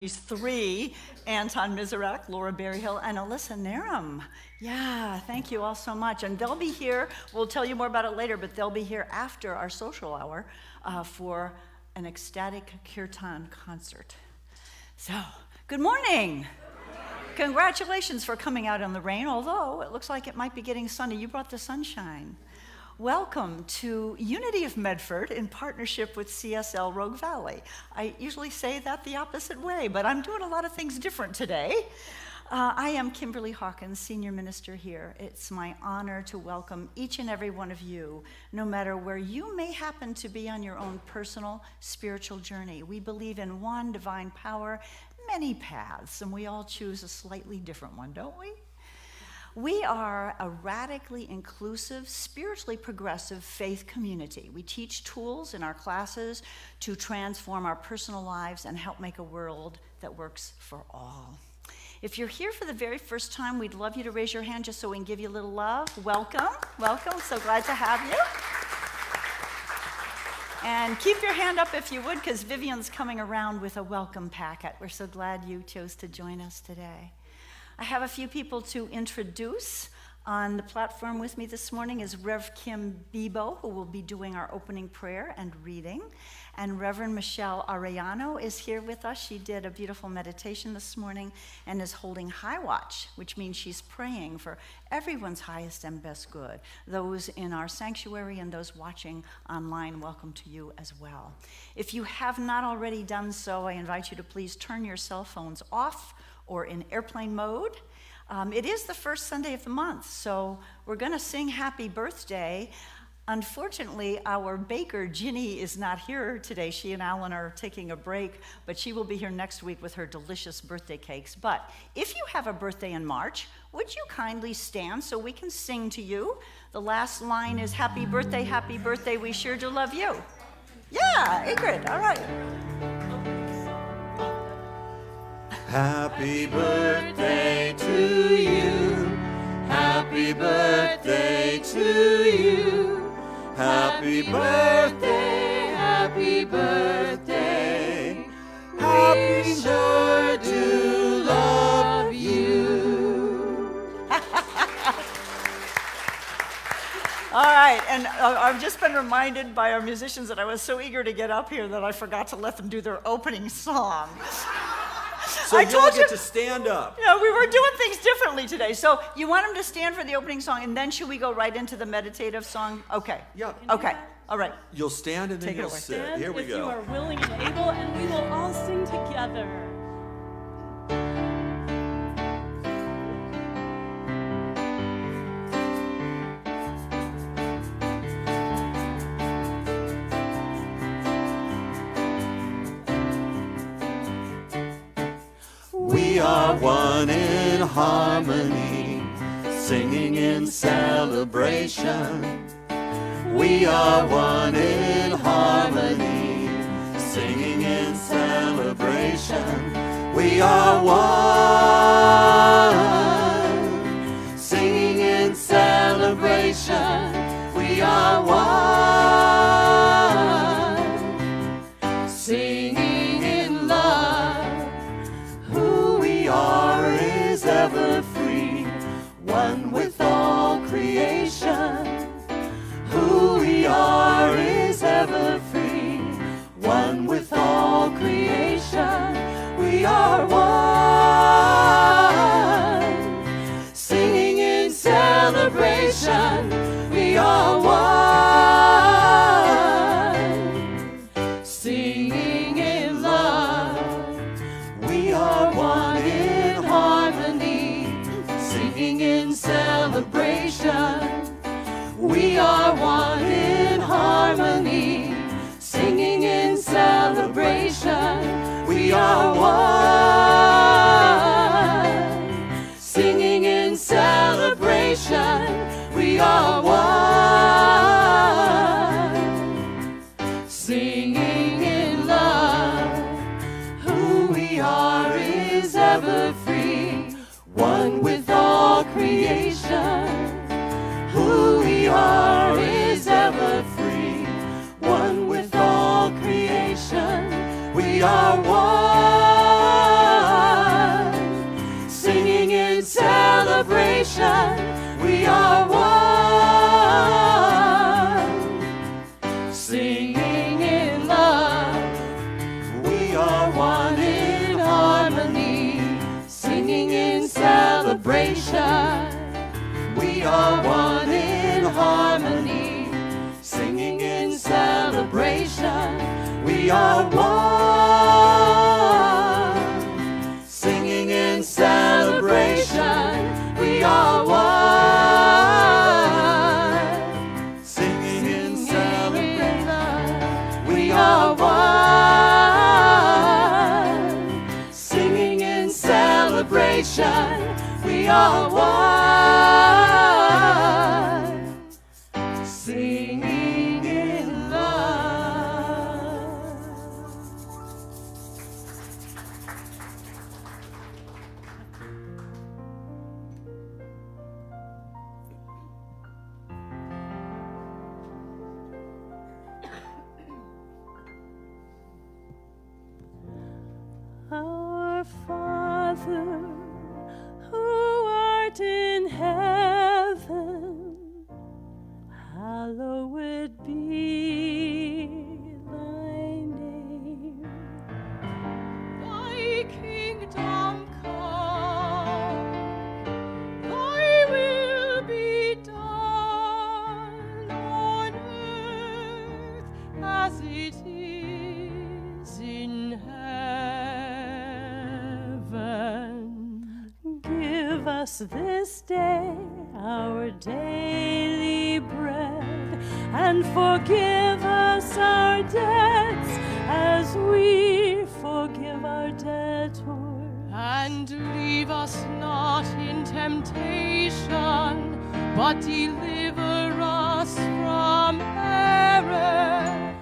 These three, Anton Mizarek, Laura Berryhill, and Alyssa Narum. Yeah, thank you all so much. And they'll be here, we'll tell you more about it later, but they'll be here after our social hour for an ecstatic kirtan concert. So, good morning. Congratulations for coming out in the rain, although it looks like it might be getting sunny. You brought the sunshine. Welcome to Unity of Medford in partnership with CSL Rogue Valley. I usually say that the opposite way, but I'm doing a lot of things different today. I am Kimberly Hawkins, Senior Minister here. It's my honor to welcome each and every one of you, no matter where you may happen to be on your own personal spiritual journey. We believe in one divine power, many paths, and we all choose a slightly different one, don't we? We are a radically inclusive, spiritually progressive faith community. We teach tools in our classes to transform our personal lives and help make a world that works for all. If you're here for the very first time, we'd love you to raise your hand just so we can give you a little love. Welcome, welcome, so glad to have you. And keep your hand up if you would, because Vivian's coming around with a welcome packet. We're so glad you chose to join us today. I have a few people to introduce. On the platform with me this morning is Rev Kim Bebo, who will be doing our opening prayer and reading. And Reverend Michelle Arellano is here with us. She did a beautiful meditation this morning and is holding high watch, which means she's praying for everyone's highest and best good. Those in our sanctuary and those watching online, welcome to you as well. If you have not already done so, I invite you to please turn your cell phones off or in airplane mode. It is the first Sunday of the month, so we're going to sing happy birthday. Unfortunately, our baker, Ginny, is not here today. She and Alan are taking a break, but she will be here next week with her delicious birthday cakes. But if you have a birthday in March, would you kindly stand so we can sing to you? The last line is, happy birthday, we sure do love you. Yeah, Ingrid, all right. Happy birthday to you. Happy birthday to you. Happy birthday, happy birthday. We sure do love you. All right, and I've just been reminded by our musicians that I was so eager to get up here that I forgot to let them do their opening song. So you all get to stand up. Yeah, we were doing things differently today. So you want them to stand for the opening song, and then should we go right into the meditative song? Okay. Yeah. Okay. All right. You'll stand and then Take it you'll away. sit. Stand Here we if go. you are willing and able, and we will all sing together. We are one in harmony, singing in celebration. We are one in harmony, singing in celebration. We are one, singing in celebration. We are one, singing in love. Who we are is ever free, one with all creation. Who we are is ever free, one with all creation. We are one, singing in celebration. We are one, singing in love. We are one in harmony, singing in celebration. We are one in harmony, singing in celebration. We are one, singing in celebration. We are one, singing in love. Who we are is ever free, one with all creation. Who we are is ever free, one with all creation. We are one. we are one. Singing in celebration, we are one. Singing in celebration, we are one. Singing in celebration, we are one. Singing in love. Our Father, who art in heaven, hallowed be thy name. Thy kingdom come, thy will be done on earth as it is in heaven. Give us this day our daily bread, and forgive us our debts as we forgive our debtors. And leave us not in temptation, but deliver us from error.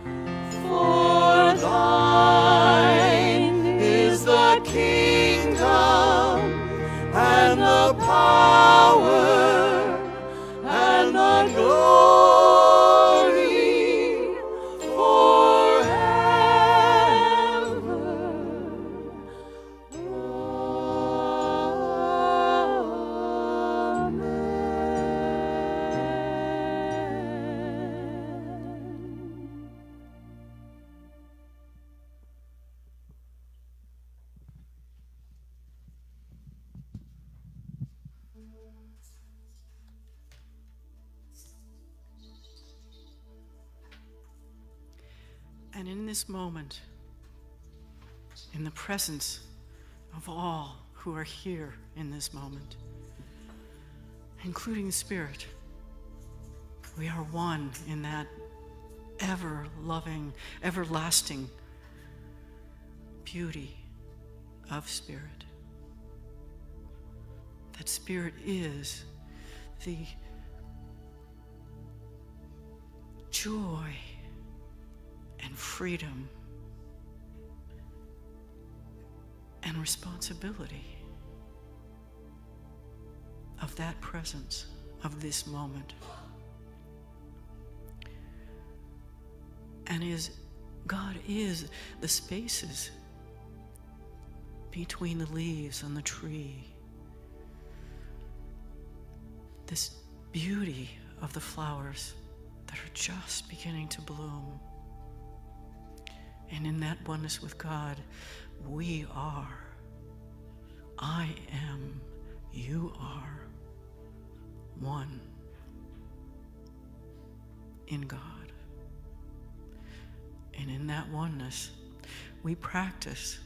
For thine is the kingdom and the power and the glory forever. Amen. And in this moment, in the presence of all who are here in this moment, including the Spirit, we are one in that ever-loving, everlasting beauty of Spirit. That Spirit is the joy and freedom and responsibility of that presence, of this moment. And God is the spaces between the leaves on the tree. This beauty of the flowers that are just beginning to bloom. And in that oneness with God, we are. I am, you are one in God. And in that oneness, we practice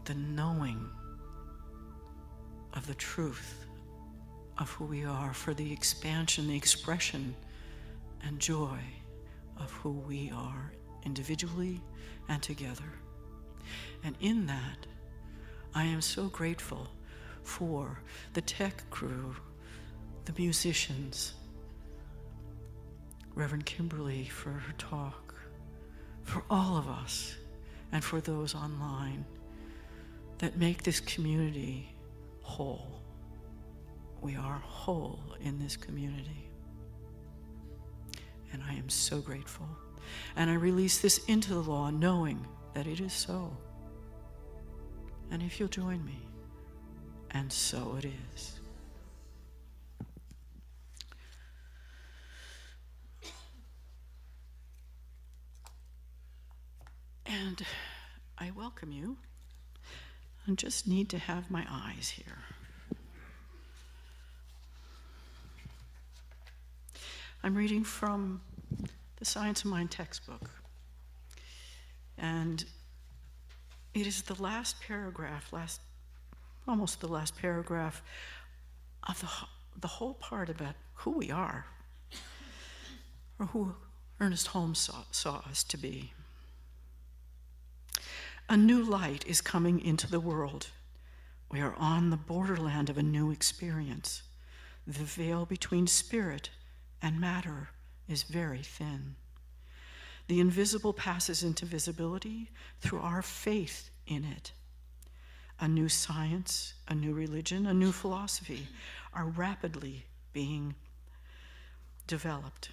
the knowing of the truth of who we are, for the expansion, the expression, and joy of who we are individually and together. And in that, I am so grateful for the tech crew, the musicians, Reverend Kimberly for her talk, for all of us, and for those online that make this community whole. We are whole in this community. And I am so grateful. And I release this into the law, knowing that it is so. And if you'll join me, and so it is. And I welcome you. I just need to have my eyes here. I'm reading from the Science of Mind textbook. And it is the last paragraph, almost the last paragraph of the whole part about who we are, or who Ernest Holmes saw us to be. A new light is coming into the world. We are on the borderland of a new experience. The veil between spirit and matter is very thin. The invisible passes into visibility through our faith in it. A new science, a new religion, a new philosophy are rapidly being developed.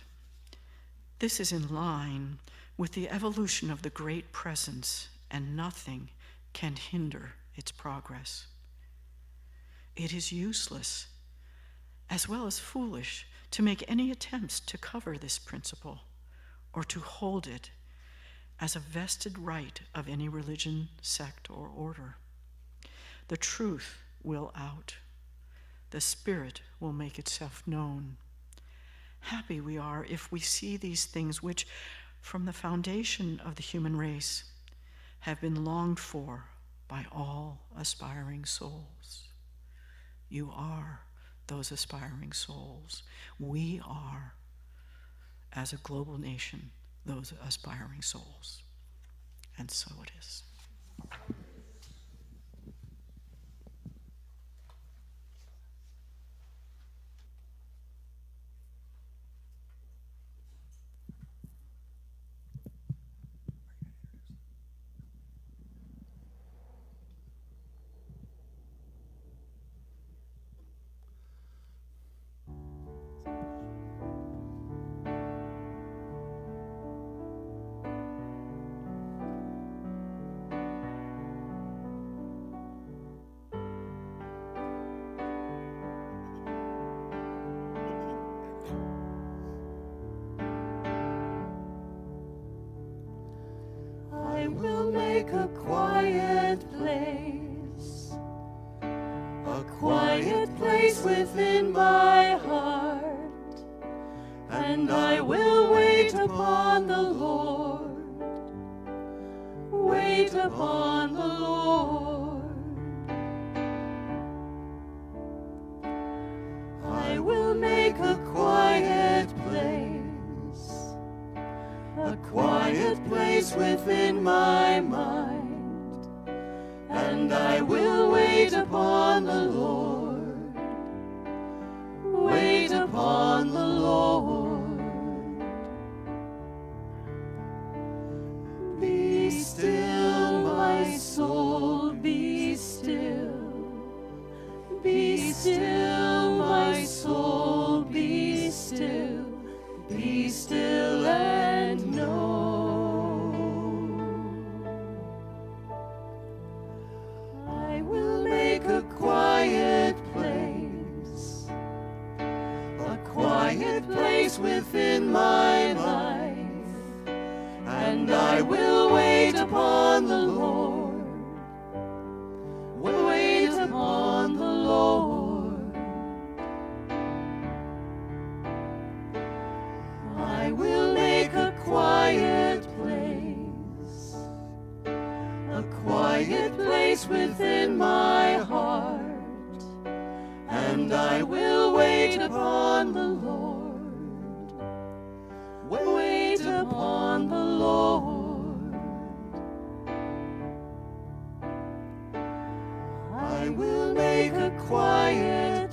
This is in line with the evolution of the great presence, and nothing can hinder its progress. It is useless, as well as foolish, to make any attempts to cover this principle or to hold it as a vested right of any religion, sect, or order. The truth will out. The Spirit will make itself known. Happy we are if we see these things which, from the foundation of the human race, have been longed for by all aspiring souls. You are those aspiring souls. We are, as a global nation, those aspiring souls. And so it is. I will make a quiet place within my heart, and I will wait upon the Lord, wait upon the Lord. I will make a quiet place within my mind, and I will wait upon the Lord, wait upon the Lord. Be still, my soul, be still. Be still, my soul, be still. Be still and know. I will make a quiet place within my life, and I will wait upon the Lord, wait upon the Lord. I will make a quiet place within my heart, and I will wait upon the Lord, wait upon the Lord. I will make a quiet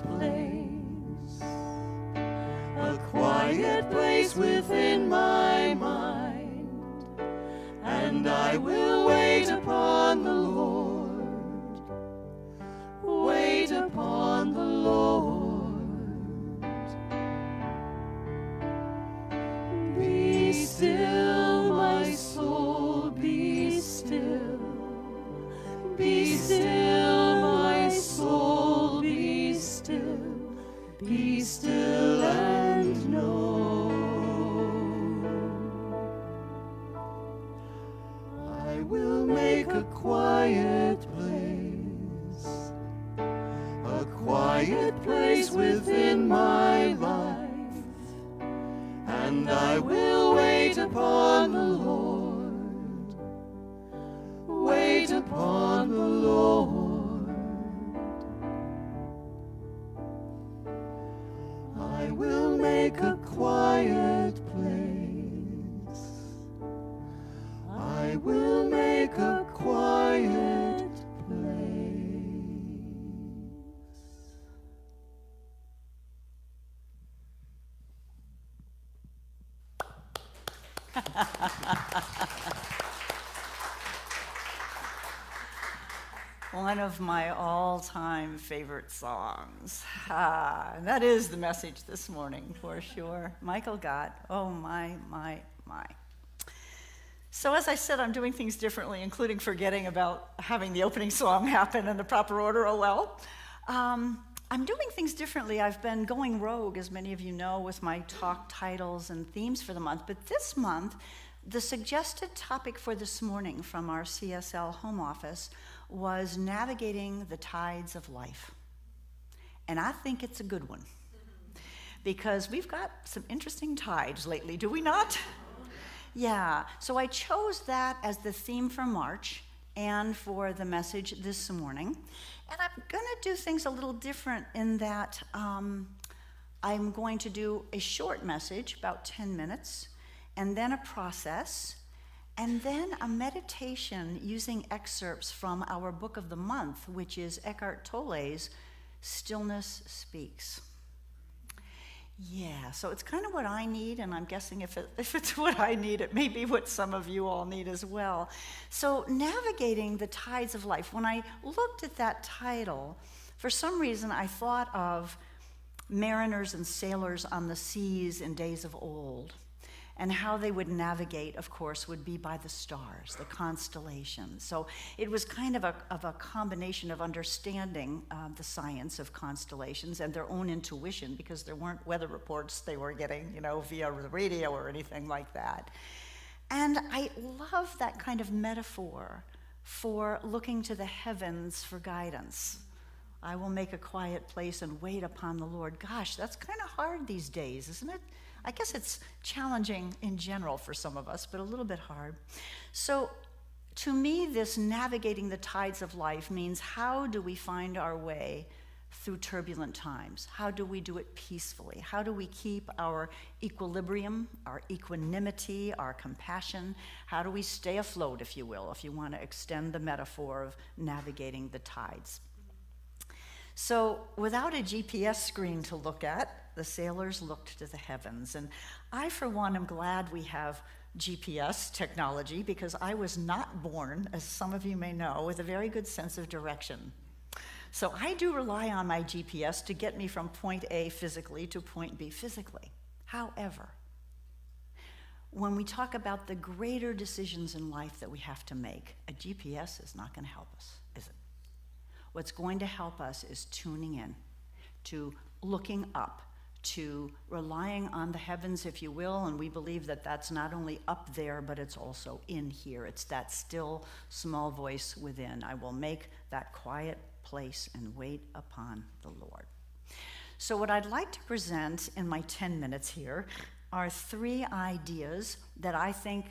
place within my mind, and I will wait upon the Lord, wait upon the Lord. Be still, my soul, be still. Be still, my soul, be still. Be still and know. I will make a quiet place within my life, and I will wait upon the Lord, One of my all-time favorite songs. And that is the message this morning, for sure. Michael Gott, oh my. So as I said, I'm doing things differently, including forgetting about having the opening song happen in the proper order, oh well. I'm doing things differently. I've been going rogue, as many of you know, with my talk titles and themes for the month. But this month, the suggested topic for this morning from our CSL home office was navigating the tides of life. And I think it's a good one, because we've got some interesting tides lately, do we not? Yeah, so I chose that as the theme for March and for the message this morning. And I'm going to do things a little different in that I'm going to do a short message, about 10 minutes, and then a process, and then a meditation using excerpts from our book of the month, which is Eckhart Tolle's Stillness Speaks. Yeah, so it's kind of what I need, and I'm guessing if it's what I need, it may be what some of you all need as well. So navigating the tides of life. When I looked at that title, for some reason I thought of mariners and sailors on the seas in days of old, and how they would navigate, of course, would be by the stars, the constellations. So it was kind of a combination of understanding the science of constellations and their own intuition, because there weren't weather reports they were getting, via the radio or anything like that. And I love that kind of metaphor for looking to the heavens for guidance. I will make a quiet place and wait upon the Lord. Gosh, that's kind of hard these days, isn't it? I guess it's challenging in general for some of us, but a little bit hard. So to me, this navigating the tides of life means, how do we find our way through turbulent times? How do we do it peacefully? How do we keep our equilibrium, our equanimity, our compassion? How do we stay afloat, if you will, if you want to extend the metaphor of navigating the tides? So without a GPS screen to look at, the sailors looked to the heavens. And I, for one, am glad we have GPS technology, because I was not born, as some of you may know, with a very good sense of direction. So I do rely on my GPS to get me from point A physically to point B physically. However, when we talk about the greater decisions in life that we have to make, a GPS is not going to help us, is it? What's going to help us is tuning in, to looking up, to relying on the heavens, if you will, and we believe that that's not only up there, but it's also in here. It's that still, small voice within. I will make that quiet place and wait upon the Lord. So what I'd like to present in my 10 minutes here are 3 ideas that I think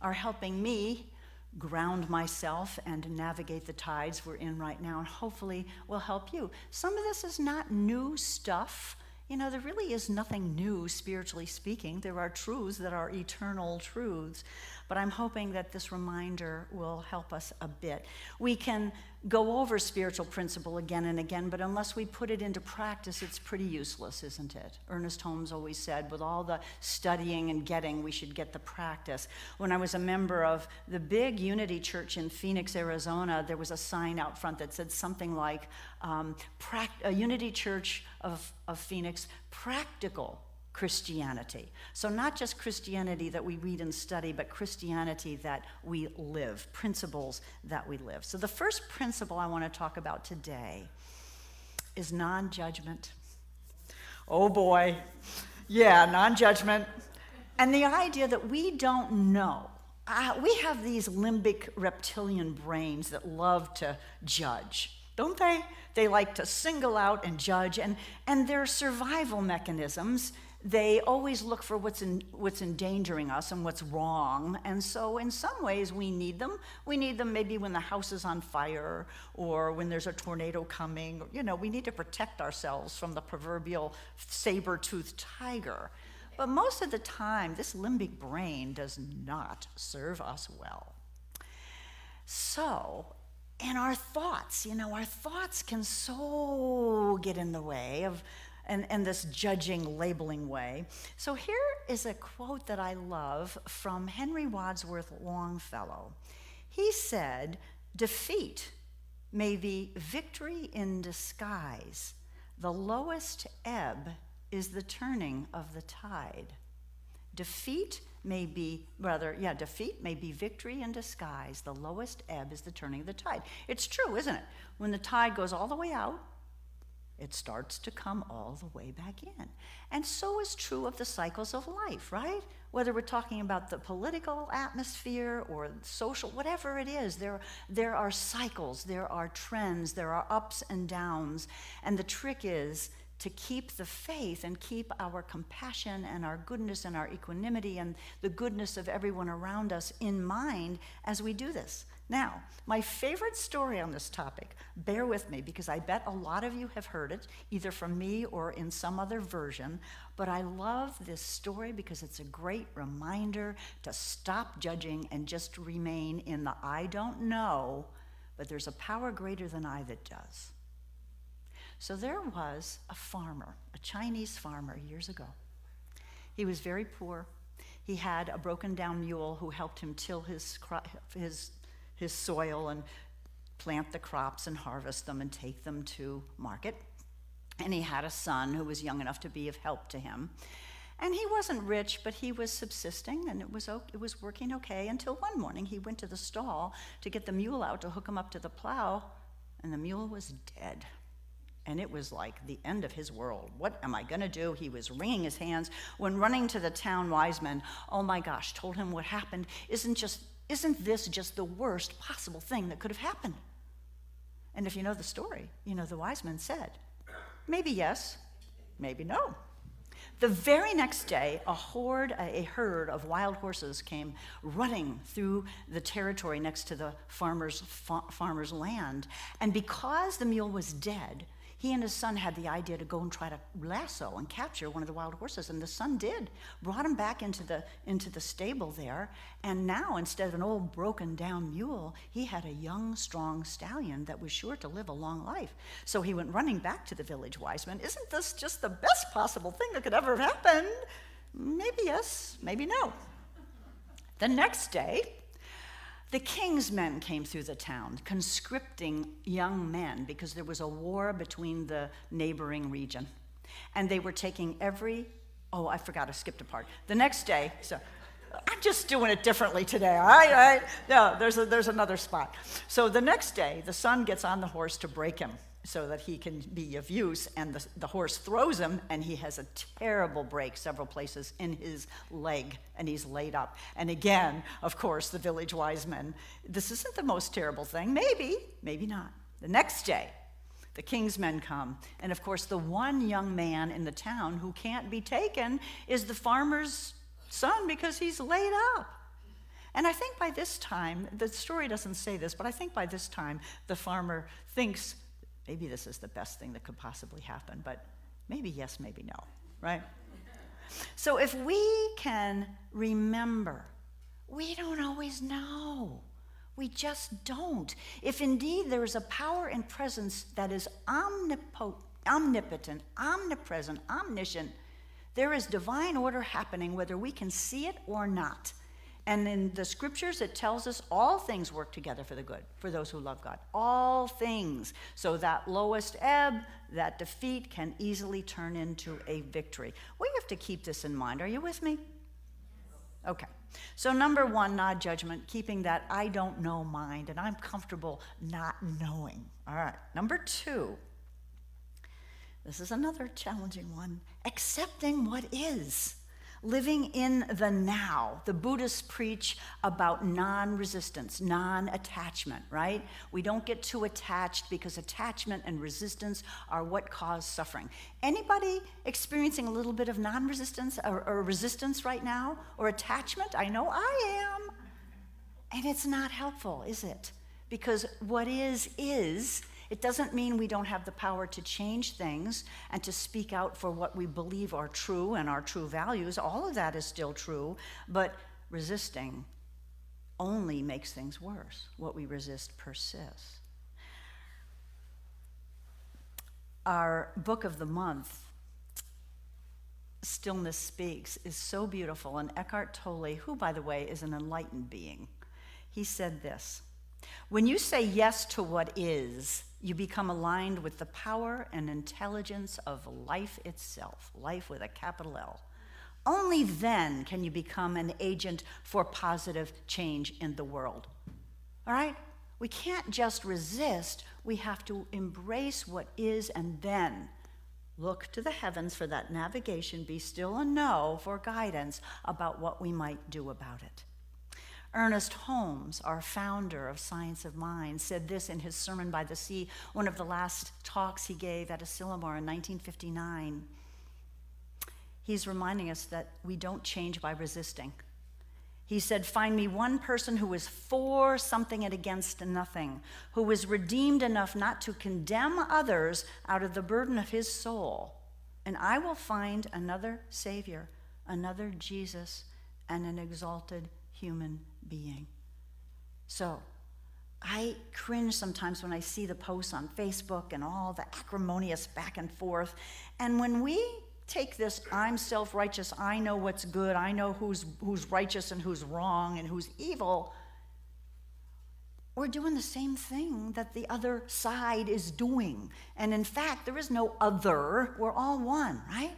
are helping me ground myself and navigate the tides we're in right now, and hopefully will help you. Some of this is not new stuff. There really is nothing new, spiritually speaking. There are truths that are eternal truths, but I'm hoping that this reminder will help us a bit. We can go over spiritual principle again and again, but unless we put it into practice, it's pretty useless, isn't it? Ernest Holmes always said, with all the studying and getting, we should get the practice. When I was a member of the big Unity Church in Phoenix, Arizona, there was a sign out front that said something like, Unity Church of Phoenix, practical Christianity. So not just Christianity that we read and study, but Christianity that we live, principles that we live. So the first principle I want to talk about today is non-judgment. Oh boy. Yeah, non-judgment. And the idea that we don't know. We have these limbic reptilian brains that love to judge, don't they? They like to single out and judge, and their survival mechanisms, they always look for what's endangering us and what's wrong. And so in some ways we need them. We need them maybe when the house is on fire, or when there's a tornado coming. We need to protect ourselves from the proverbial saber-toothed tiger. But most of the time, this limbic brain does not serve us well. So, and our thoughts can so get in the way of and this judging, labeling way. So here is a quote that I love from Henry Wadsworth Longfellow. He said, "Defeat may be victory in disguise. The lowest ebb is the turning of the tide." Defeat may be victory in disguise. The lowest ebb is the turning of the tide. It's true, isn't it? When the tide goes all the way out, it starts to come all the way back in. And so is true of the cycles of life, right? Whether we're talking about the political atmosphere or social, whatever it is, there are cycles, there are trends, there are ups and downs. And the trick is to keep the faith and keep our compassion and our goodness and our equanimity and the goodness of everyone around us in mind as we do this. Now, my favorite story on this topic, bear with me because I bet a lot of you have heard it, either from me or in some other version, but I love this story because it's a great reminder to stop judging and just remain in the I don't know, but there's a power greater than I that does. So there was a farmer, a Chinese farmer years ago. He was very poor. He had a broken down mule who helped him till his soil and plant the crops and harvest them and take them to market. And he had a son who was young enough to be of help to him. And he wasn't rich, but he was subsisting, and it was working okay until one morning he went to the stall to get the mule out to hook him up to the plow, and the mule was dead. And it was like the end of his world. What am I going to do? He was wringing his hands when running to the town wise men, oh my gosh, told him what happened. Isn't this just the worst possible thing that could have happened? And if you know the story, you know the wise men said, maybe yes, maybe no. The very next day, a herd of wild horses came running through the territory next to the farmer's land. And because the mule was dead, he and his son had the idea to go and try to lasso and capture one of the wild horses, and the son did. Brought him back into the stable there, and now instead of an old broken down mule, he had a young, strong stallion that was sure to live a long life. So he went running back to the village wise men. Isn't this just the best possible thing that could ever have happened? Maybe yes, maybe no. The next day, the king's men came through the town, conscripting young men because there was a war between the neighboring region. And they were taking I forgot, I skipped a part. The next day, so I'm just doing it differently today, all right? No, there's another spot. So the next day, the son gets on the horse to break him so that he can be of use, and the horse throws him, and he has a terrible break several places in his leg, and he's laid up. And again, of course, the village wise men, this isn't the most terrible thing. Maybe not. The next day, the king's men come, and of course, the one young man in the town who can't be taken is the farmer's son because he's laid up. And I think by this time, the story doesn't say this, but I think by this time, the farmer thinks, maybe this is the best thing that could possibly happen, but maybe yes, maybe no, right? So if we can remember, we don't always know. We just don't. If indeed there is a power and presence that is omnipotent, omnipresent, omniscient, there is divine order happening whether we can see it or not. And in the scriptures, it tells us all things work together for the good, for those who love God. All things. So that lowest ebb, that defeat can easily turn into a victory. We have to keep this in mind. Are you with me? Okay. So number one, not judgment, keeping that I don't know mind, and I'm comfortable not knowing. All right. Number two, this is another challenging one, accepting what is. Living in the now. The Buddhists preach about non-resistance, non-attachment, right? We don't get too attached because attachment and resistance are what cause suffering. Anybody experiencing a little bit of non-resistance or resistance right now? Or attachment? I know I am. And it's not helpful, is it? Because what is. It doesn't mean we don't have the power to change things and to speak out for what we believe are true and our true values. All of that is still true, but resisting only makes things worse. What we resist persists. Our book of the month Stillness Speaks is so beautiful. And Eckhart Tolle, who, by the way, is an enlightened being, he said this: when you say yes to what is, you become aligned with the power and intelligence of life itself, life with a capital L. Only then can you become an agent for positive change in the world. All right? We can't just resist. We have to embrace what is and then look to the heavens for that navigation, be still and know for guidance about what we might do about it. Ernest Holmes, our founder of Science of Mind, said this in his Sermon by the Sea, one of the last talks he gave at Asilomar in 1959. He's reminding us that we don't change by resisting. He said, find me one person who is for something and against nothing, who is redeemed enough not to condemn others out of the burden of his soul, and I will find another Savior, another Jesus, and an exalted human being. So, I cringe sometimes when I see the posts on Facebook and all the acrimonious back and forth, and when we take this, I'm self-righteous, I know what's good, I know who's righteous and who's wrong and who's evil, we're doing the same thing that the other side is doing. And in fact, there is no other, we're all one, right?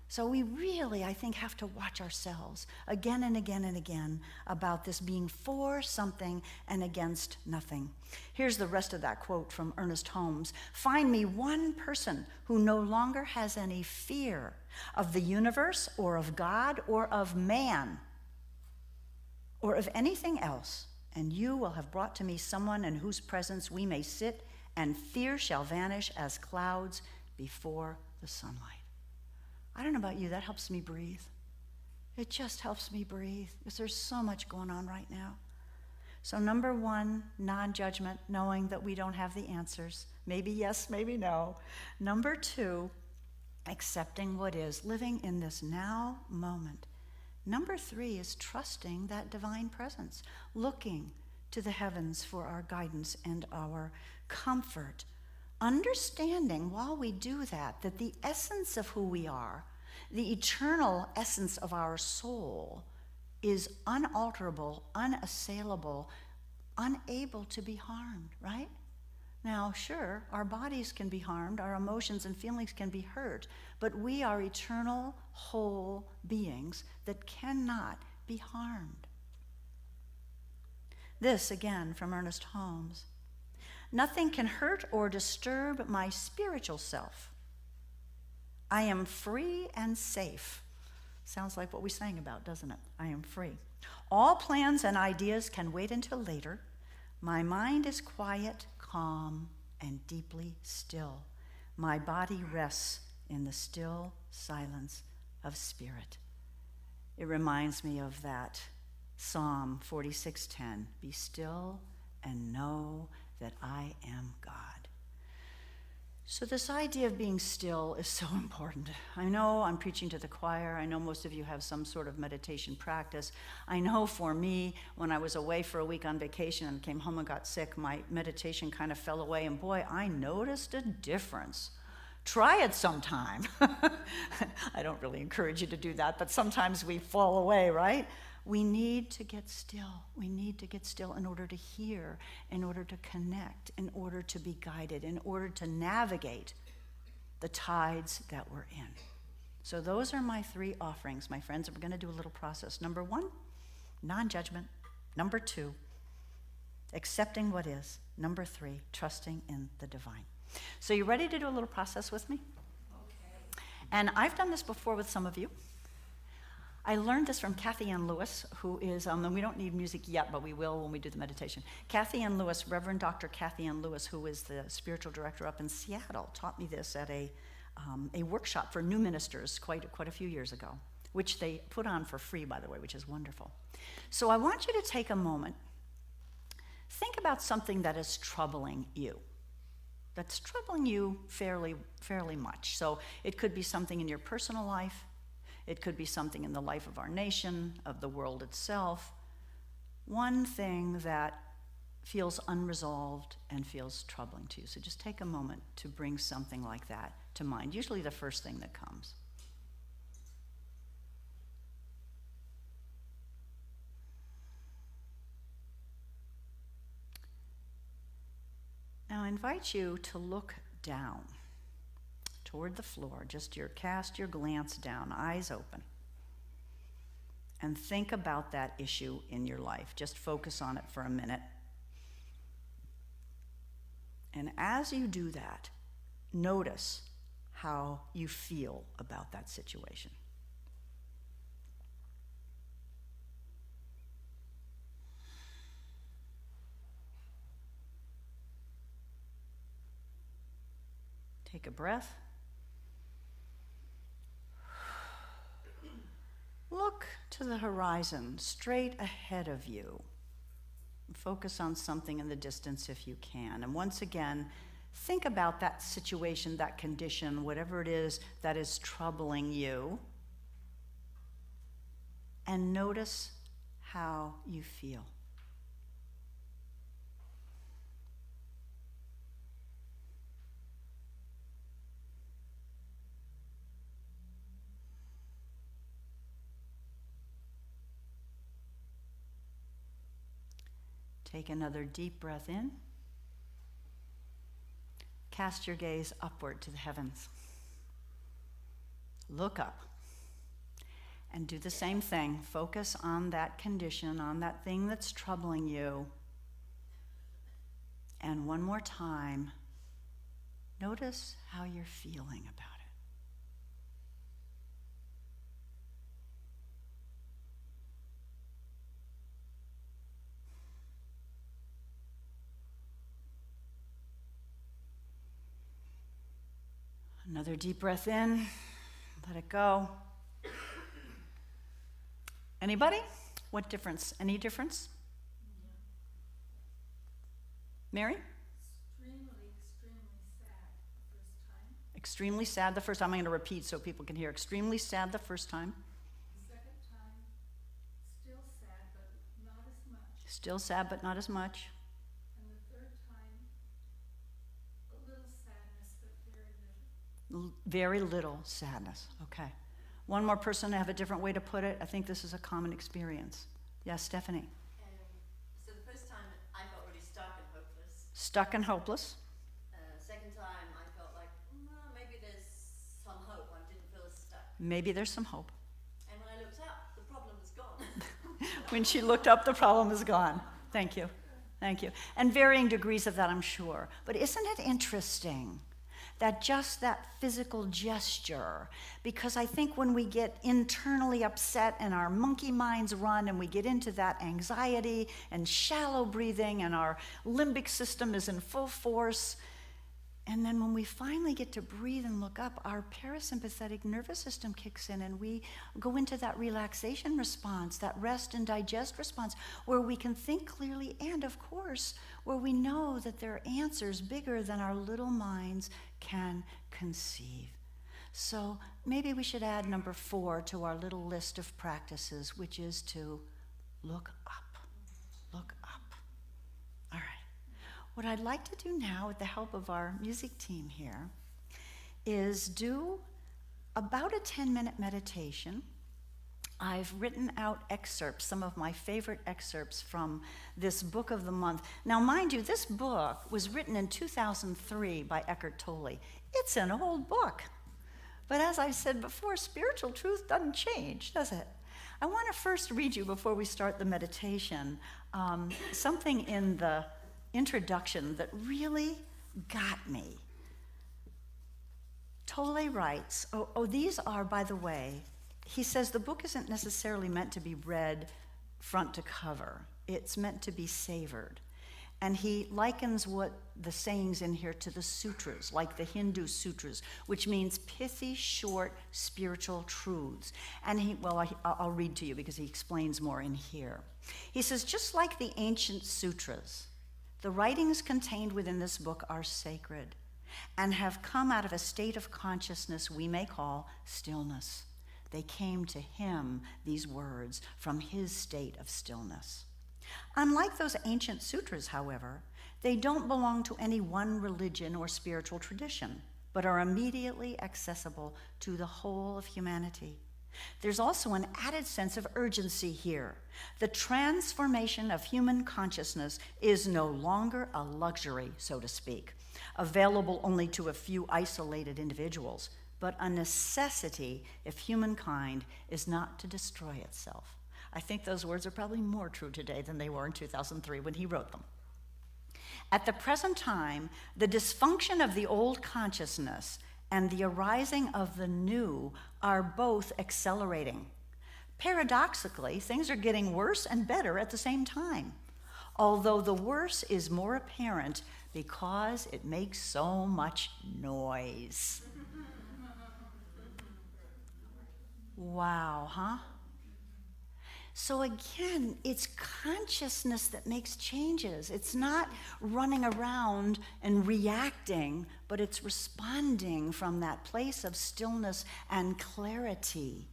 So we really, I think, have to watch ourselves again and again and again about this being for something and against nothing. Here's the rest of that quote from Ernest Holmes. Find me one person who no longer has any fear of the universe or of God or of man or of anything else, and you will have brought to me someone in whose presence we may sit, and fear shall vanish as clouds before the sunlight. I don't know about you, that helps me breathe. It just helps me breathe because there's so much going on right now. So number one, non-judgment, knowing that we don't have the answers. Maybe yes, maybe no. Number two, accepting what is, living in this now moment. Number three is trusting that divine presence, looking to the heavens for our guidance and our comfort. Understanding while we do that the essence of who we are, the eternal essence of our soul, is unalterable, unassailable, unable to be harmed, right? Now, sure, our bodies can be harmed, our emotions and feelings can be hurt, but we are eternal, whole beings that cannot be harmed. This, again, from Ernest Holmes. Nothing can hurt or disturb my spiritual self. I am free and safe. Sounds like what we sang about, doesn't it? I am free. All plans and ideas can wait until later. My mind is quiet, calm, and deeply still. My body rests in the still silence of spirit. It reminds me of that Psalm 46:10. Be still and know that I am God. So this idea of being still is so important. I know I'm preaching to the choir. I know most of you have some sort of meditation practice. I know for me, when I was away for a week on vacation and came home and got sick, my meditation kind of fell away, and boy, I noticed a difference. Try it sometime. I don't really encourage you to do that, but sometimes we fall away, right? We need to get still. We need to get still in order to hear, in order to connect, in order to be guided, in order to navigate the tides that we're in. So those are my three offerings, my friends. We're going to do a little process. Number one, non-judgment. Number two, accepting what is. Number three, trusting in the divine. So you ready to do a little process with me? Okay. And I've done this before with some of you. I learned this from Kathy Ann Lewis, who is, and we don't need music yet, but we will when we do the meditation. Kathy Ann Lewis, Reverend Dr. Kathy Ann Lewis, who is the spiritual director up in Seattle, taught me this at a workshop for new ministers quite a few years ago, which they put on for free, by the way, which is wonderful. So I want you to take a moment, think about something that is troubling you. That's troubling you fairly much. So it could be something in your personal life. It could be something in the life of our nation, of the world itself. One thing that feels unresolved and feels troubling to you. So just take a moment to bring something like that to mind, usually the first thing that comes. invite you to look down toward the floor. Just cast your glance down, eyes open. And think about that issue in your life. Just focus on it for a minute. And as you do that, notice how you feel about that situation. Take a breath. Look to the horizon, straight ahead of you. Focus on something in the distance if you can. And once again, think about that situation, that condition, whatever it is that is troubling you, and notice how you feel. Take another deep breath in. Cast your gaze upward to the heavens. Look up. And do the same thing. Focus on that condition, on that thing that's troubling you. And one more time, notice how you're feeling about it. Another deep breath in, let it go. Anybody? What difference? Any difference? Mary? Extremely sad the first time. I'm going to repeat so people can hear. Extremely sad the first time. The second time, still sad, but not as much. Still sad, but not as much. And the third time, a little sadness, but very little. Very little sadness. Okay. One more person to have a different way to put it. I think this is a common experience. Yes, Stephanie. So the first time I felt really stuck and hopeless. Stuck and hopeless. Second time I felt like, maybe there's some hope. I didn't feel as stuck. Maybe there's some hope. And when I looked up, the problem was gone. When she looked up, the problem is gone. Thank you. Thank you. And varying degrees of that, I'm sure. But isn't it interesting that just that physical gesture, because I think when we get internally upset and our monkey minds run and we get into that anxiety and shallow breathing and our limbic system is in full force, and then when we finally get to breathe and look up, our parasympathetic nervous system kicks in and we go into that relaxation response, that rest and digest response, where we can think clearly and, of course, where we know that there are answers bigger than our little minds can conceive. So maybe we should add number 4 to our little list of practices, which is to look up. Look up. All right. What I'd like to do now, with the help of our music team here, is do about a 10-minute meditation. I've written out excerpts, some of my favorite excerpts from this book of the month. Now, mind you, this book was written in 2003 by Eckhart Tolle. It's an old book. But as I said before, spiritual truth doesn't change, does it? I want to first read you, before we start the meditation, something in the introduction that really got me. Tolle writes, these are, by the way, he says the book isn't necessarily meant to be read front to cover. It's meant to be savored. And he likens what the sayings in here to the sutras, like the Hindu sutras, which means pithy, short, spiritual truths. And I'll read to you because he explains more in here. He says, just like the ancient sutras, the writings contained within this book are sacred and have come out of a state of consciousness we may call stillness. They came to him, these words, from his state of stillness. Unlike those ancient sutras, however, they don't belong to any one religion or spiritual tradition, but are immediately accessible to the whole of humanity. There's also an added sense of urgency here. The transformation of human consciousness is no longer a luxury, so to speak, available only to a few isolated individuals, but a necessity if humankind is not to destroy itself. I think those words are probably more true today than they were in 2003 when he wrote them. At the present time, the dysfunction of the old consciousness and the arising of the new are both accelerating. Paradoxically, things are getting worse and better at the same time, although the worse is more apparent because it makes so much noise. Wow, huh? So again, it's consciousness that makes changes. It's not running around and reacting, but it's responding from that place of stillness and clarity.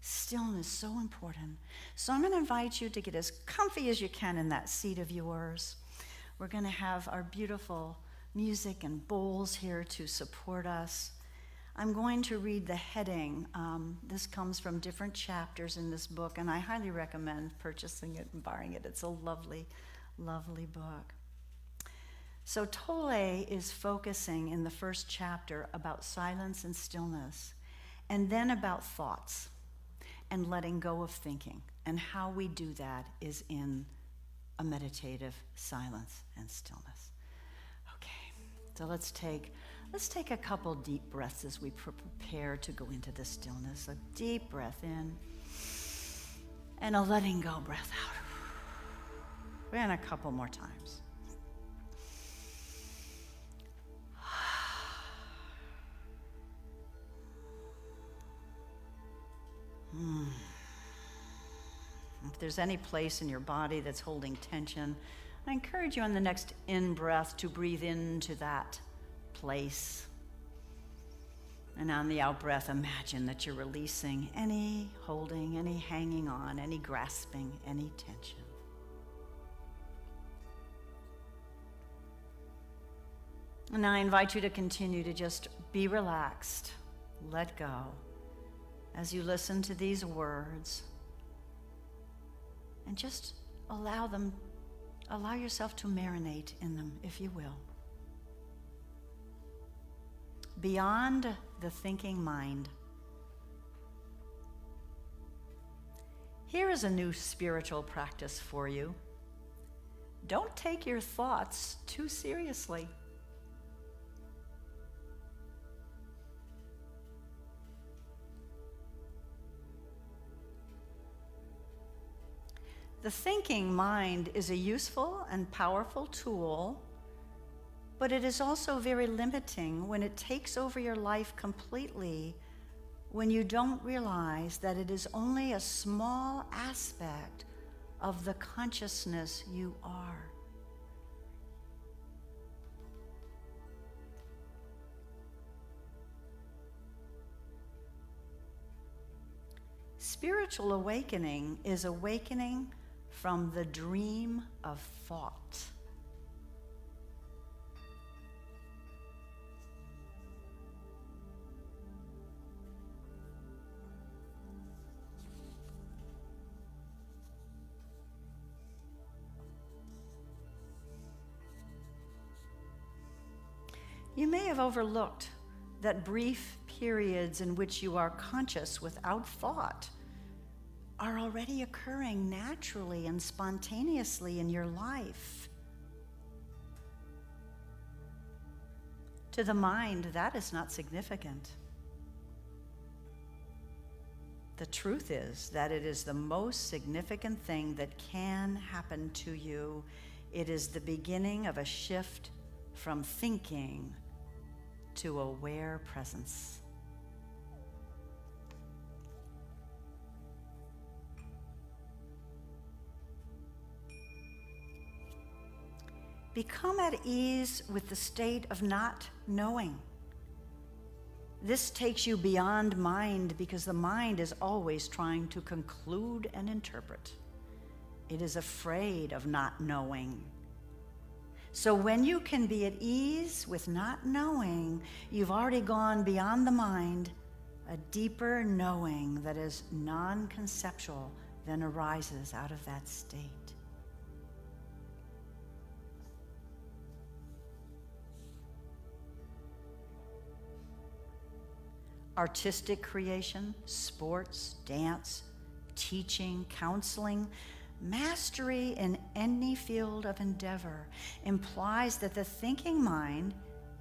Stillness, so important. So I'm going to invite you to get as comfy as you can in that seat of yours. We're going to have our beautiful music and bowls here to support us. I'm going to read the heading. This comes from different chapters in this book, and I highly recommend purchasing it and buying it. It's a lovely, lovely book. So Tolle is focusing in the first chapter about silence and stillness, and then about thoughts and letting go of thinking. And how we do that is in a meditative silence and stillness. Okay, so let's take a couple deep breaths as we prepare to go into the stillness. A deep breath in and a letting go breath out. And a couple more times. If there's any place in your body that's holding tension, I encourage you on the next in-breath to breathe into that place. And on the out-breath, imagine that you're releasing any holding, any hanging on, any grasping, any tension. And I invite you to continue to just be relaxed, let go, as you listen to these words. And just allow yourself to marinate in them, if you will. Beyond the thinking mind. Here is a new spiritual practice for you. Don't take your thoughts too seriously. The thinking mind is a useful and powerful tool, but it is also very limiting when it takes over your life completely, when you don't realize that it is only a small aspect of the consciousness you are. Spiritual awakening is awakening from the dream of thought. You may have overlooked that brief periods in which you are conscious without thought are already occurring naturally and spontaneously in your life. To the mind, that is not significant. The truth is that it is the most significant thing that can happen to you. It is the beginning of a shift from thinking to aware presence. Become at ease with the state of not knowing. This takes you beyond mind because the mind is always trying to conclude and interpret. It is afraid of not knowing. So when you can be at ease with not knowing, you've already gone beyond the mind. A deeper knowing that is non-conceptual then arises out of that state. . artistic creation, sports, dance, teaching, counseling, mastery in any field of endeavor implies that the thinking mind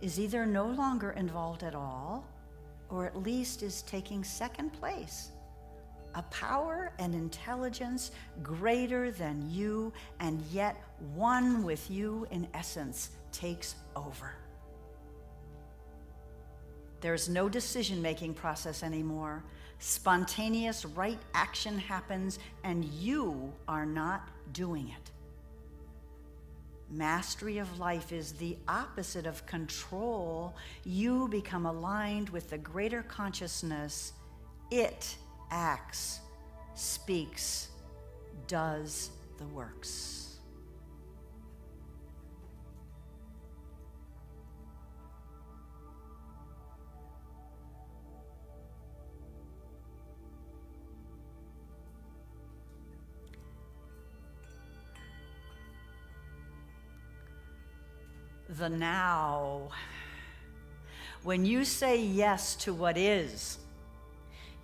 is either no longer involved at all, or at least is taking second place. A power and intelligence greater than you and yet one with you in essence takes over. There's no decision-making process anymore. Spontaneous right action happens and you are not doing it. Mastery of life is the opposite of control. You become aligned with the greater consciousness. It acts, speaks, does the works. The now. When you say yes to what is,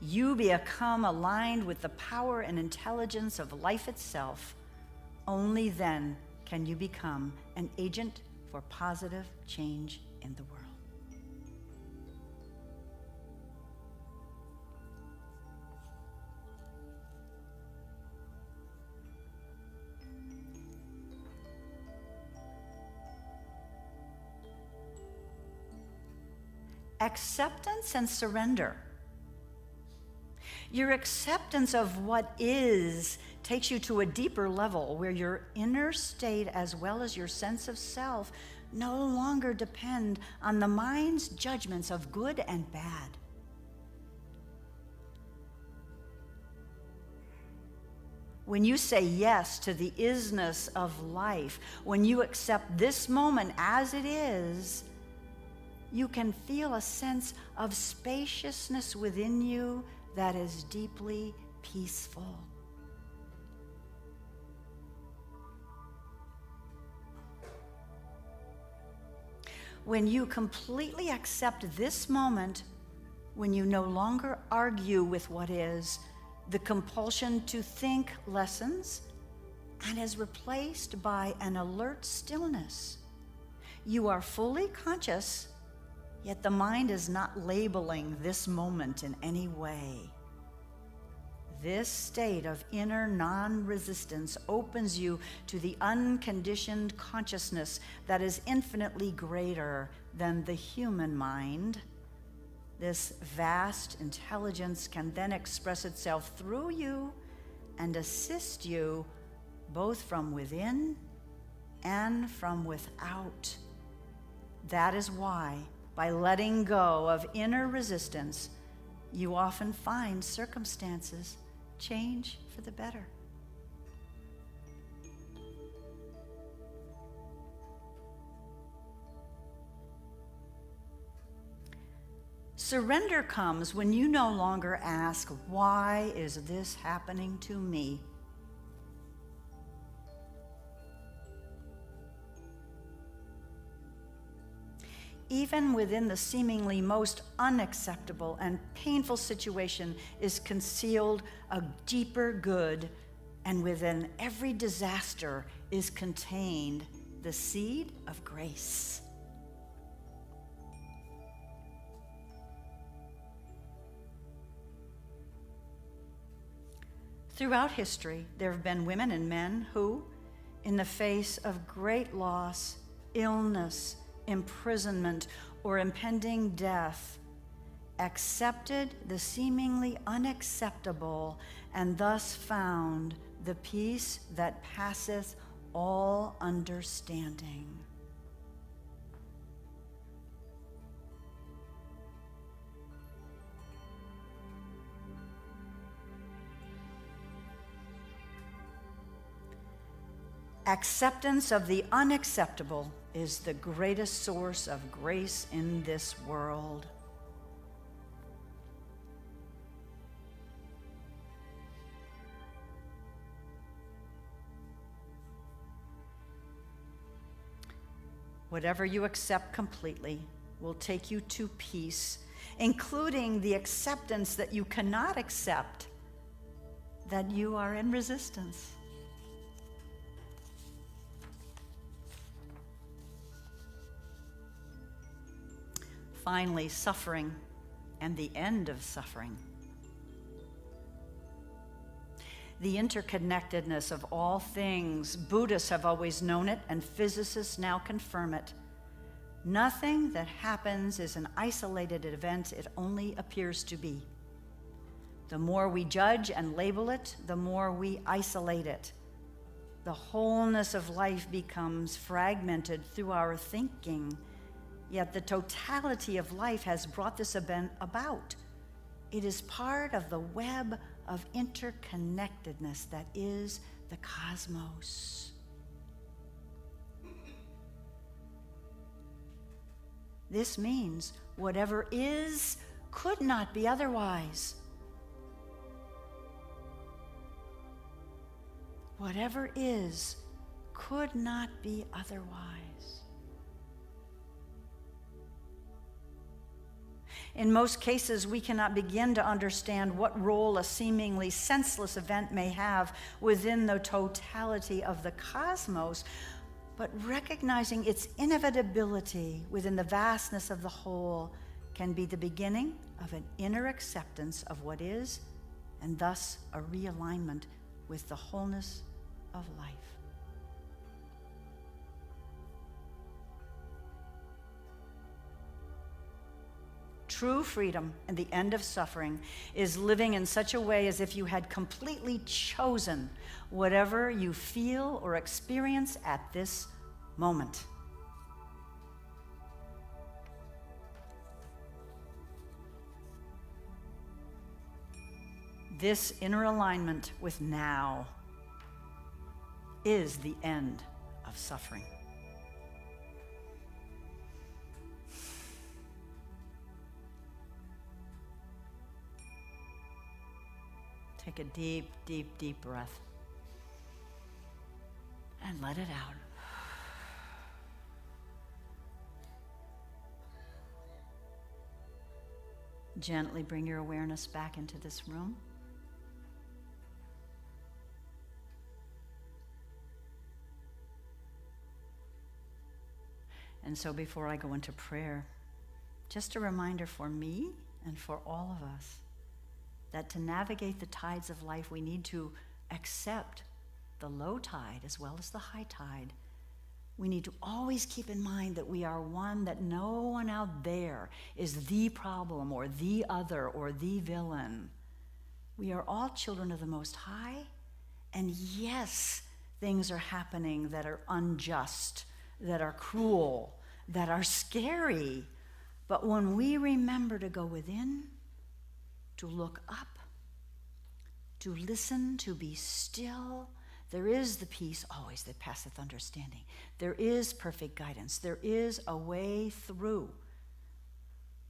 you become aligned with the power and intelligence of life itself. Only then can you become an agent for positive change in the world. Acceptance and surrender. Your acceptance of what is takes you to a deeper level where your inner state as well as your sense of self no longer depend on the mind's judgments of good and bad. When you say yes to the isness of life, when you accept this moment as it is, you can feel a sense of spaciousness within you that is deeply peaceful. When you completely accept this moment, when you no longer argue with what is, the compulsion to think lessens and is replaced by an alert stillness. You are fully conscious, yet the mind is not labeling this moment in any way. This state of inner non-resistance opens you to the unconditioned consciousness that is infinitely greater than the human mind. This vast intelligence can then express itself through you and assist you both from within and from without. That is why, by letting go of inner resistance, you often find circumstances change for the better. Surrender comes when you no longer ask, "Why is this happening to me?" Even within the seemingly most unacceptable and painful situation is concealed a deeper good, and within every disaster is contained the seed of grace. Throughout history, there have been women and men who, in the face of great loss, illness, imprisonment, or impending death, accepted the seemingly unacceptable and thus found the peace that passeth all understanding. Acceptance of the unacceptable is the greatest source of grace in this world. Whatever you accept completely will take you to peace, including the acceptance that you cannot accept, that you are in resistance. Finally, suffering and the end of suffering. The interconnectedness of all things. Buddhists have always known it, and physicists now confirm it. Nothing that happens is an isolated event, it only appears to be. The more we judge and label it, the more we isolate it. The wholeness of life becomes fragmented through our thinking, yet the totality of life has brought this event about. It is part of the web of interconnectedness that is the cosmos. This means whatever is could not be otherwise. Whatever is could not be otherwise. In most cases, we cannot begin to understand what role a seemingly senseless event may have within the totality of the cosmos, but recognizing its inevitability within the vastness of the whole can be the beginning of an inner acceptance of what is, and thus a realignment with the wholeness of life. True freedom and the end of suffering is living in such a way as if you had completely chosen whatever you feel or experience at this moment. This inner alignment with now is the end of suffering. Take a deep, deep, deep breath and let it out. Gently bring your awareness back into this room. And so before I go into prayer, just a reminder for me and for all of us that to navigate the tides of life, we need to accept the low tide as well as the high tide. We need to always keep in mind that we are one, that no one out there is the problem or the other or the villain. We are all children of the Most High, and yes, things are happening that are unjust, that are cruel, that are scary. But when we remember to go within, to look up, to listen, to be still, there is the peace always that passeth understanding. There is perfect guidance. There is a way through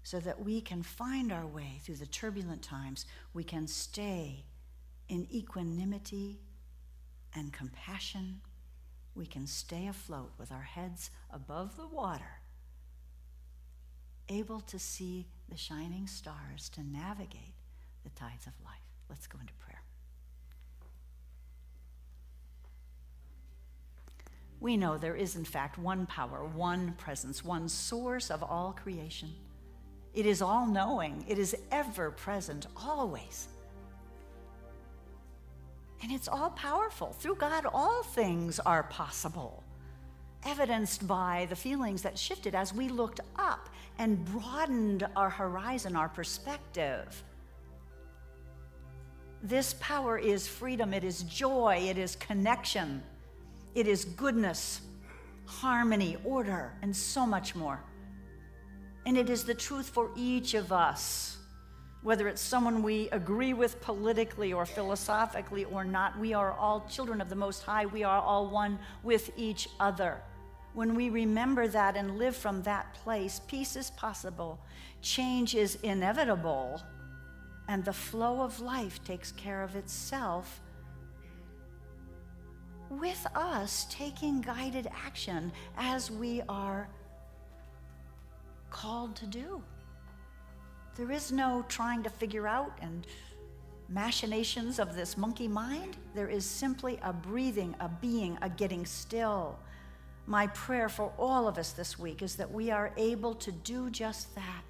so that we can find our way through the turbulent times. We can stay in equanimity and compassion. We can stay afloat with our heads above the water, able to see the shining stars to navigate the tides of life. Let's go into prayer. We know there is, in fact, one power, one presence, one source of all creation. It is all-knowing. It is ever-present, always. And it's all-powerful. Through God, all things are possible, evidenced by the feelings that shifted as we looked up and broadened our horizon, our perspective. This power is freedom, it is joy, it is connection, it is goodness, harmony, order, and so much more. And it is the truth for each of us, whether it's someone we agree with politically or philosophically or not. We are all children of the Most High. We are all one with each other. When we remember that and live from that place, peace is possible, change is inevitable, and the flow of life takes care of itself, with us taking guided action as we are called to do. There is no trying to figure out and machinations of this monkey mind. There is simply a breathing, a being, a getting still. My prayer for all of us this week is that we are able to do just that,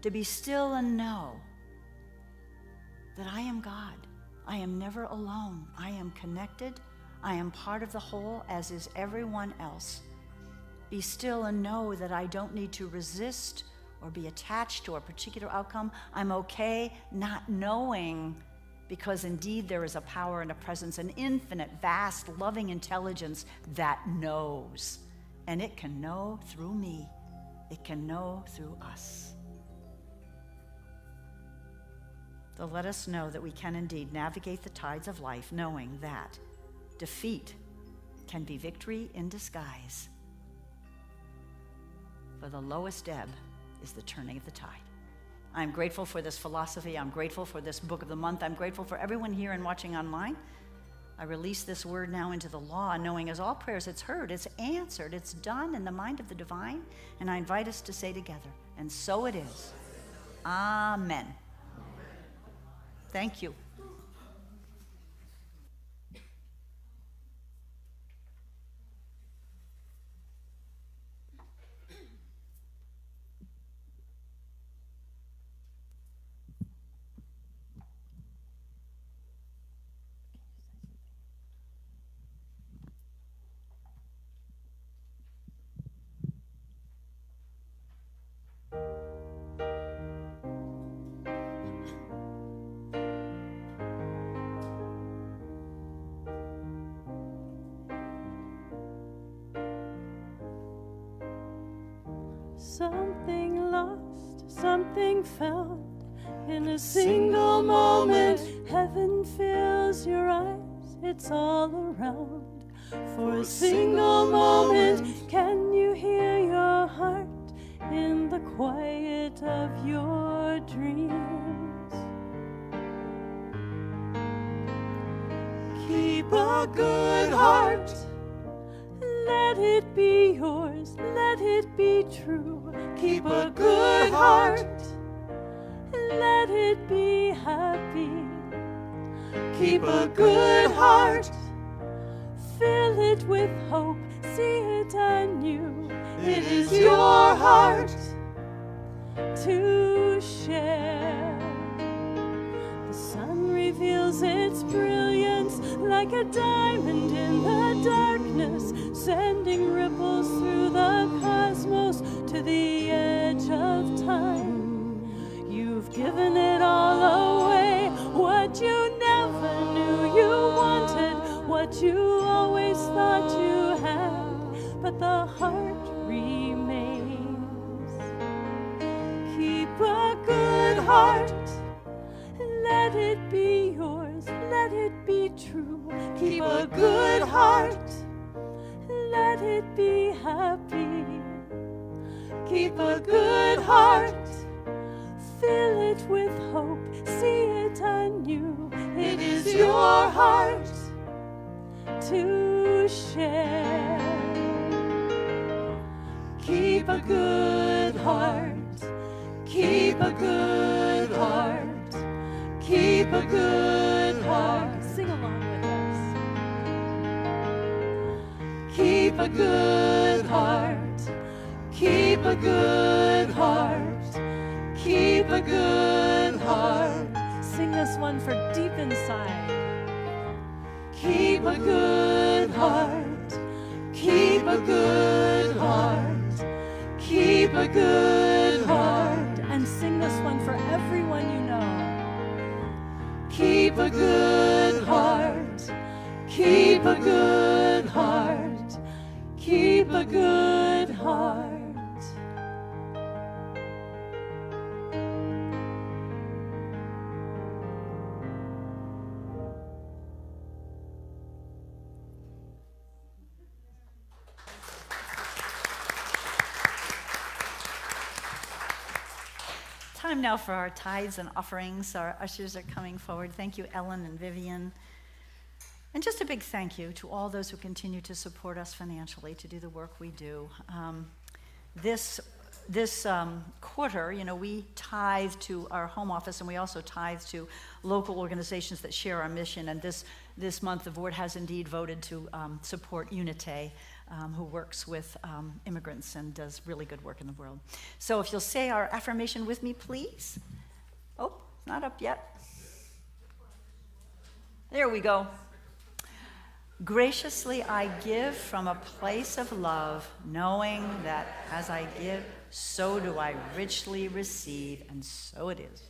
to be still and know that I am God. I am never alone. I am connected. I am part of the whole, as is everyone else. Be still and know that I don't need to resist or be attached to a particular outcome. I'm okay not knowing, because indeed there is a power and a presence, an infinite, vast, loving intelligence that knows. And it can know through me. It can know through us. So let us know that we can indeed navigate the tides of life, knowing that defeat can be victory in disguise. For the lowest ebb is the turning of the tide. I'm grateful for this philosophy. I'm grateful for this book of the month. I'm grateful for everyone here and watching online. I release this word now into the law, knowing as all prayers it's heard, it's answered, it's done in the mind of the divine. And I invite us to say together, and so it is. Amen. Thank you. Something lost, something found. In a single moment, heaven fills your eyes. It's all around. For a single moment, can you hear your heart in the quiet of your dreams? Keep a good heart. Let it be yours, let it be true. Keep a good heart, let it be happy. Keep a good heart, fill it with hope, see it anew. It is your heart to share. The sun reveals its brilliance like a diamond in the darkness, sending ripples through the cosmos to the edge of time. You've given it all away, what you never knew you wanted, what you always thought you had, but the heart remains. Keep a good heart, let it be yours, let it be true. Keep a good heart, let it be happy. Keep a good heart, fill it with hope, see it anew. It is your heart to share. Keep a good heart, keep a good heart. Keep a good heart. Sing along with us. Keep a good heart. Keep a good heart. Keep a good heart. Sing this one for deep inside. Keep a good heart. Keep a good heart. Keep a good heart. And sing this one for everyone you know. Keep a good heart, keep a good heart, keep a good heart. Time now for our tithes and offerings. Our ushers are coming forward. Thank you, Ellen and Vivian. And just a big thank you to all those who continue to support us financially to do the work we do. This quarter, we tithe to our home office, and we also tithe to local organizations that share our mission. And this month, the board has indeed voted to support Unite, who works with immigrants and does really good work in the world. So if you'll say our affirmation with me, please. Oh, not up yet. There we go. Graciously I give from a place of love, knowing that as I give, so do I richly receive, and so it is.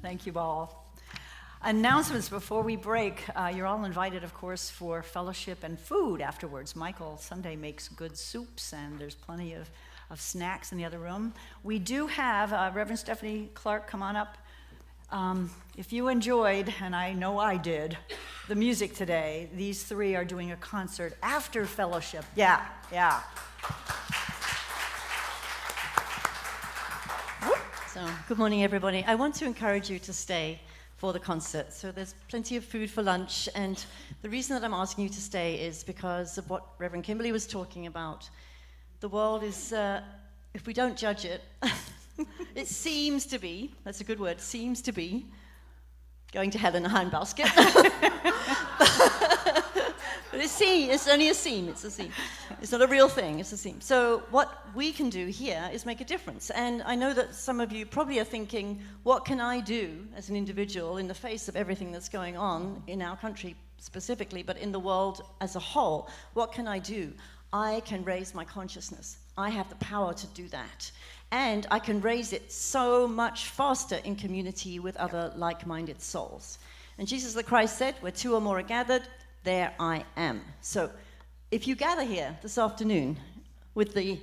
Thank you all. Announcements before we break. You're all invited, of course, for fellowship and food afterwards. Michael Sunday makes good soups, and there's plenty of snacks in the other room. We do have Reverend Stephanie Clark, come on up. If you enjoyed, and I know I did, the music today, these three are doing a concert after fellowship. Yeah. So, good morning, everybody. I want to encourage you to stay for the concert. So there's plenty of food for lunch, and the reason that I'm asking you to stay is because of what Reverend Kimberly was talking about. The world is, if we don't judge it, it seems to be, that's a good word, seems to be, going to hell in a handbasket. But it's only a seam, it's a seam. It's not a real thing, it's a seam. So what we can do here is make a difference. And I know that some of you probably are thinking, what can I do as an individual in the face of everything that's going on in our country specifically, but in the world as a whole? What can I do? I can raise my consciousness. I have the power to do that. And I can raise it so much faster in community with other like-minded souls. And Jesus the Christ said, where two or more are gathered, there I am. So if you gather here this afternoon with the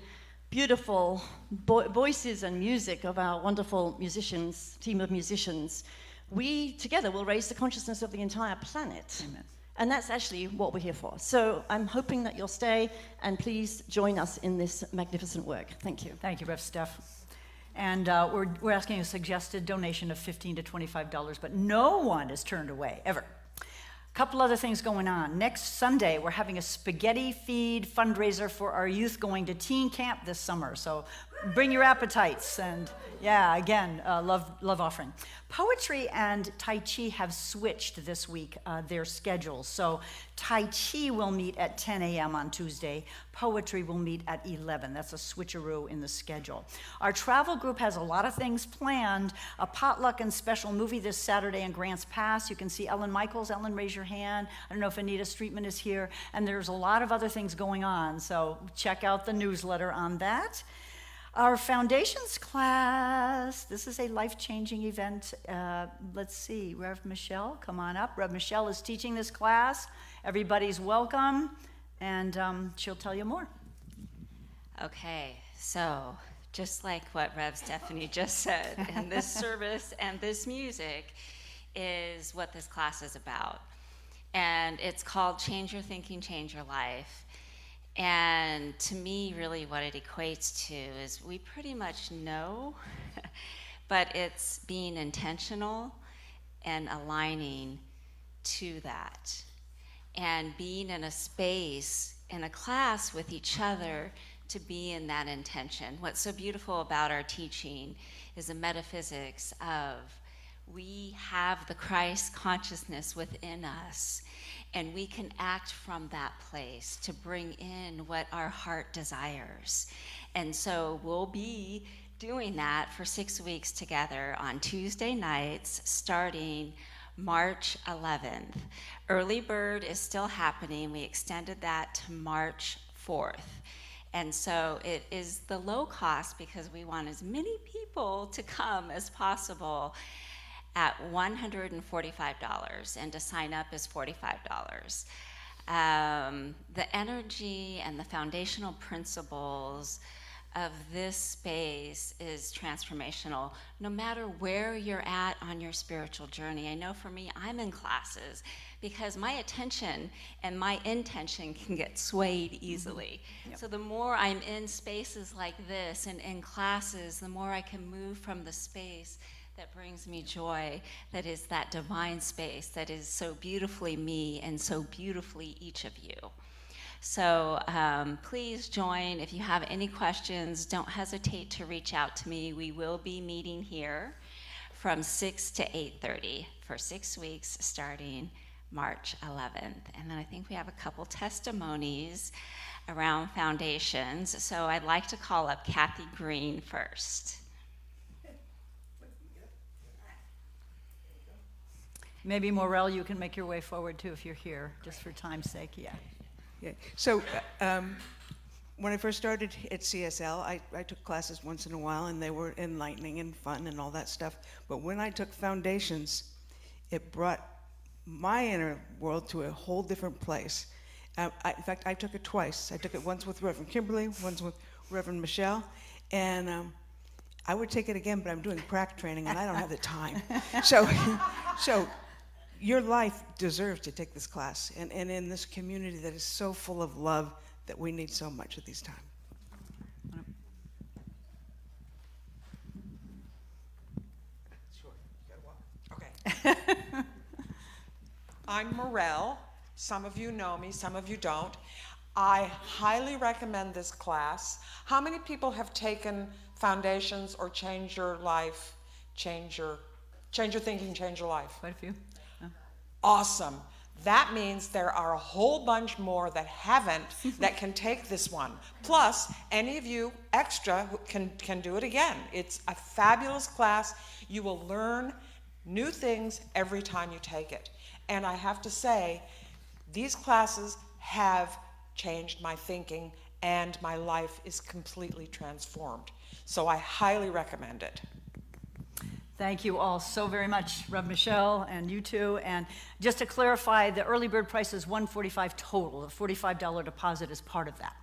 beautiful voices and music of our wonderful musicians, team of musicians, we together will raise the consciousness of the entire planet. Amen. And that's actually what we're here for. So I'm hoping that you'll stay, and please join us in this magnificent work. Thank you. Thank you, Rev. Steph. And we're asking a suggested donation of $15 to $25, but no one is turned away, ever. A couple other things going on. Next Sunday, we're having a spaghetti feed fundraiser for our youth going to teen camp this summer. So Bring your appetites, and yeah, again, love offering. Poetry and Tai Chi have switched this week their schedules. So Tai Chi will meet at 10 a.m. on Tuesday. Poetry will meet at 11. That's a switcheroo in the schedule. Our travel group has a lot of things planned. A potluck and special movie this Saturday in Grants Pass. You can see Ellen Michaels. Ellen, raise your hand. I don't know if Anita Streetman is here. And there's a lot of other things going on. So check out the newsletter on that. Our foundations class, this is a life-changing event. Let's see, Rev Michelle, come on up. Rev Michelle is teaching this class. Everybody's welcome, and she'll tell you more. Okay, so just like what Rev Stephanie just said, and this service and this music is what this class is about. And it's called Change Your Thinking, Change Your Life. And to me, really what it equates to is we pretty much know, but it's being intentional and aligning to that. And being in a space, in a class with each other to be in that intention. What's so beautiful about our teaching is the metaphysics of we have the Christ consciousness within us. And we can act from that place to bring in what our heart desires. And so we'll be doing that for 6 weeks together on Tuesday nights starting March 11th. Early bird is still happening. We extended that to March 4th. And so it is the low cost because we want as many people to come as possible at $145, and to sign up is $45. The energy and the foundational principles of this space is transformational, no matter where you're at on your spiritual journey. I know for me, I'm in classes because my attention and my intention can get swayed easily. Yep. So the more I'm in spaces like this and in classes, the more I can move from the space that brings me joy, that is that divine space that is so beautifully me and so beautifully each of you. So please join. If you have any questions, don't hesitate to reach out to me. We will be meeting here from 6 to 8:30 for 6 weeks starting March 11th. And then I think we have a couple testimonies around foundations. So I'd like to call up Kathy Green first. Maybe Morel, you can make your way forward too if you're here, just for time's sake, yeah. Yeah. So when I first started at CSL, I took classes once in a while, and they were enlightening and fun and all that stuff. But when I took foundations, it brought my inner world to a whole different place. In fact, I took it twice. I took it once with Reverend Kimberly, once with Reverend Michelle, and I would take it again, but I'm doing prac training, and I don't have the time. So your life deserves to take this class, and in this community that is so full of love that we need so much at these times. Sure, you gotta walk. Okay. I'm Morel. Some of you know me, some of you don't. I highly recommend this class. How many people have taken foundations or change your life, change your thinking, change your life? Quite a few. Oh. Awesome. That means there are a whole bunch more that haven't that can take this one. Plus, any of you extra who can do it again. It's a fabulous class. You will learn new things every time you take it. And I have to say, these classes have changed my thinking, and my life is completely transformed. So I highly recommend it. Thank you all so very much, Rev Michelle and you two. And just to clarify, the early bird price is $145 total. The $45 deposit is part of that.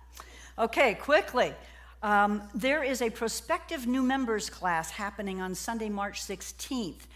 Okay, quickly. There is a prospective new members class happening on Sunday, March 16th.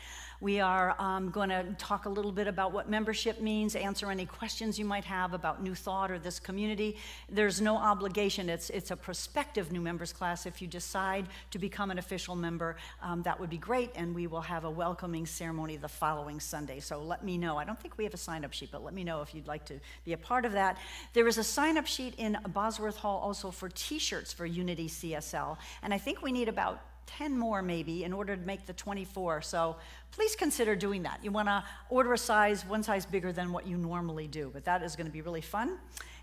We are going to talk a little bit about what membership means, answer any questions you might have about New Thought or this community. There's no obligation. It's a prospective new members class. If you decide to become an official member, that would be great, and we will have a welcoming ceremony the following Sunday. So let me know. I don't think we have a sign-up sheet, but let me know if you'd like to be a part of that. There is a sign-up sheet in Bosworth Hall also for t-shirts for Unity CSL, and I think we need about 10 more maybe in order to make the 24, so please consider doing that. You want to order a size, one size bigger than what you normally do, but that is going to be really fun.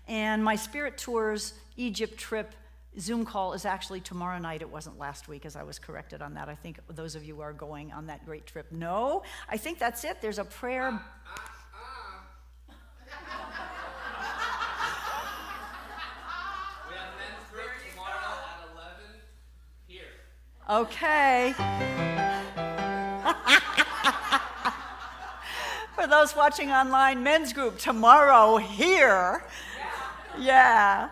And my Spirit Tours Egypt trip Zoom call is actually tomorrow night. It wasn't last week, as I was corrected on that. I think those of you are going on that great trip. No, I think that's it. There's a prayer. Okay. For those watching online, men's group tomorrow here. Yeah.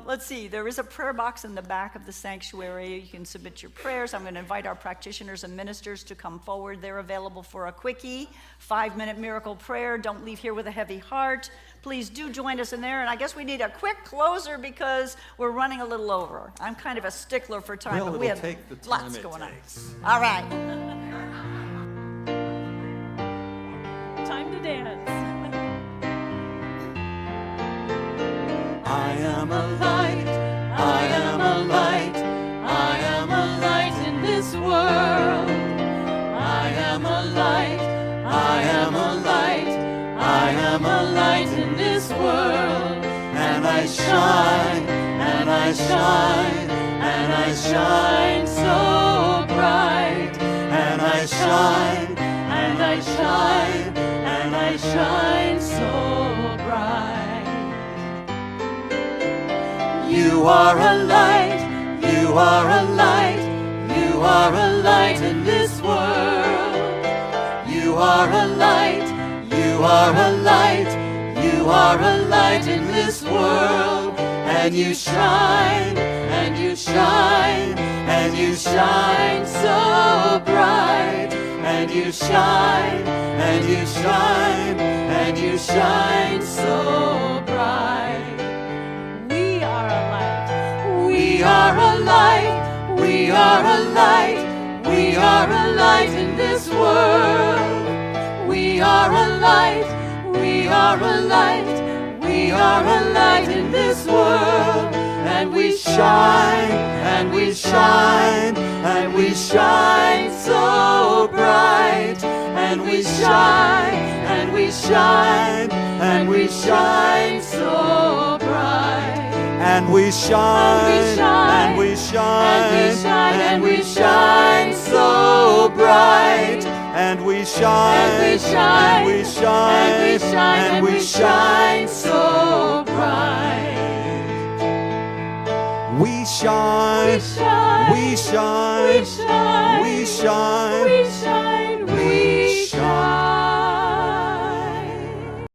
Let's see, there is a prayer box in the back of the sanctuary. You can submit your prayers. I'm going to invite our practitioners and ministers to come forward. They're available for a quickie, 5-minute miracle prayer. Don't leave here with a heavy heart. Please do join us in there. And I guess we need a quick closer because we're running a little over. I'm kind of a stickler for time, Well, but we it'll have take the time lots it going takes. on. All right. Time to dance. I am a light, I am a light, I am a light in this world. I am a light, I am a light, I am a light in this world. And I shine, and I shine, and I shine so bright. And I shine, and I shine, and I shine so bright. You are a light, you are a light, you are a light in this world. You are a light, you are a light, you are a light in this world. And you shine, and you shine, and you shine so bright. And you shine, and you shine, and you shine so bright. We are a light. We are a light, we are a light, we are a light in this world. We are a light, we are a light, we are a light in this world. And we shine, and we shine, and we shine so bright. And we shine, and we shine, and we shine so bright. And we shine, and we shine, and we shine so bright. And we shine, and we shine, and we shine so bright. We shine, we shine, we shine, we shine.